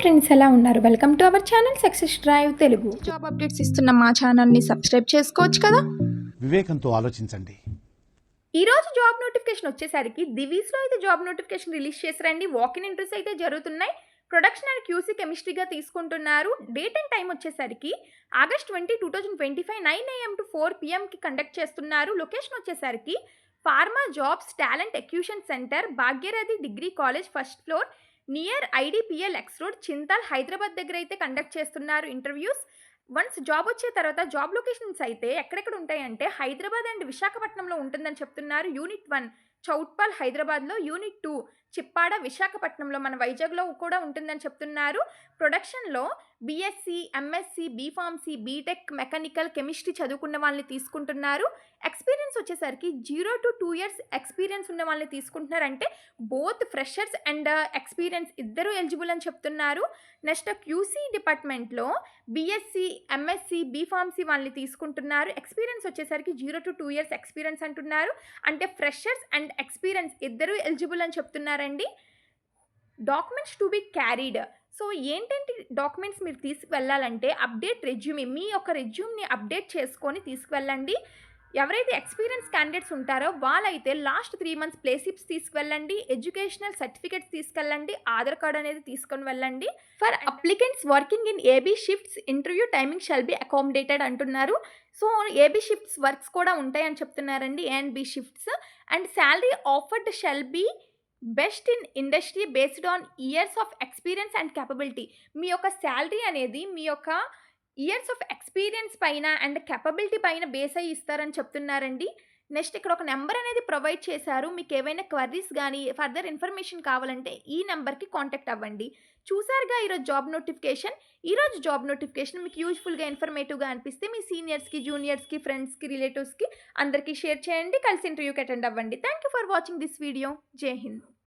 Friends, ఎలా ఉన్నారు? Welcome to our channel success drive Telugu. Job updates ఇస్తున్న మా ఛానల్ని సబ్స్క్రైబ్ చేసుకోవచ్చు కదా. వివేకంతో ఆలోచించండి. ఈ రోజు జాబ్ నోటిఫికేషన్ వచ్చేసరికి దివీస్లో అయితే జాబ్ నోటిఫికేషన్ రిలీజ్ చేశారండి. వాకిన్ ఇంటర్వ్యూస్ అయితే జరుగుతున్నాయి. ప్రొడక్షన్ అండ్ క్యూసీ కెమిస్ట్రీగా తీసుకుంటున్నారు. డేట్ అండ్ టైం వచ్చేసరికి August 20, 2025 9 AM to 4 PM conduct చేస్తున్నారు. లొకేషన్ వచ్చేసరికి pharma jobs talent acquisition centre, Bhagirathi degree college, first floor, near IDPL X road, Chintal, Hyderabad దగ్గర అయితే కండక్ట్ చేస్తున్నారు ఇంటర్వ్యూస్. వన్స్ జాబ్ వచ్చే తర్వాత జాబ్ లొకేషన్స్ అయితే ఎక్కడెక్కడ ఉంటాయంటే హైదరాబాద్ అండ్ విశాఖపట్నంలో ఉంటుందని చెప్తున్నారు. యూనిట్ 1 చౌట్పల్ హైదరాబాద్లో, యూనిట్ 2 చిప్పాడ విశాఖపట్నంలో, మన వైజాగ్లో కూడా ఉంటుందని చెప్తున్నారు. ప్రొడక్షన్లో BSc, MSc, B pharmacy, BTech, mechanical, chemistry చదువుకున్న వాళ్ళని తీసుకుంటున్నారు. ఎక్స్పీరియన్స్ వచ్చేసరికి 0 to 2 years ఎక్స్పీరియన్స్ ఉన్న వాళ్ళని తీసుకుంటున్నారు. అంటే బోత్ ఫ్రెషర్స్ అండ్ ఎక్స్పీరియన్స్ ఇద్దరు ఎలిజిబుల్ అని చెప్తున్నారు. నెక్స్ట్ క్యూసీ డిపార్ట్మెంట్లో బీఎస్సీ, ఎంఎస్సీ, బీఫార్మసీ వాళ్ళని తీసుకుంటున్నారు. ఎక్స్పీరియన్స్ వచ్చేసరికి 0 to 2 years ఎక్స్పీరియన్స్ అంటున్నారు. అంటే ఫ్రెషర్స్ అండ్ ఎక్స్పీరియన్స్ ఇద్దరు ఎలిజిబుల్ అని చెప్తున్నారండి. Documents to be carried. So ఏంటంటే డాక్యుమెంట్స్ మీరు తీసుకువెళ్ళాలంటే అప్డేట్ రెజ్యూమ్, మీ యొక్క రెజ్యూమ్ని అప్డేట్ చేసుకొని తీసుకువెళ్ళండి. ఎవరైతే ఎక్స్పీరియన్స్ క్యాండిడేట్స్ ఉంటారో వాళ్ళైతే లాస్ట్ 3 months ప్లే స్లిప్స్ తీసుకువెళ్ళండి, ఎడ్యుకేషనల్ సర్టిఫికేట్స్ తీసుకెళ్ళండి, ఆధార్ కార్డ్ అనేది తీసుకొని వెళ్ళండి. For applicants working in AB shifts interview timing shall be accommodated అంటున్నారు. సో ఏబీ షిఫ్ట్స్ వర్క్స్ కూడా ఉంటాయని చెప్తున్నారండి, A and B shifts. And salary offered shall be best in industry based on years of experience and capability. మీ యొక్క salary అనేది మీ యొక్క years of experience పైన అండ్ క్యాపబిలిటీ పైన బేస్ అయ్యి ఇస్తారని చెప్తున్నారండి. నెక్స్ట్ ఇక్కడ ఒక నెంబర్ అనేది ప్రొవైడ్ చేశారు. మీకు ఏవైనా క్వరీస్ కానీ ఫర్దర్ ఇన్ఫర్మేషన్ కావాలంటే ఈ నెంబర్కి కాంటాక్ట్ అవ్వండి. చూసారుగా ఈరోజు జాబ్ నోటిఫికేషన్. ఈరోజు జాబ్ నోటిఫికేషన్ మీకు యూజ్ఫుల్గా, ఇన్ఫర్మేటివ్గా అనిపిస్తే మీ సీనియర్స్కి, జూనియర్స్కి, ఫ్రెండ్స్కి, రిలేటివ్స్కి అందరికీ షేర్ చేయండి. కలిసి ఇంటర్వ్యూకి అటెండ్ అవ్వండి. Thank you for watching this video. జై హింద్.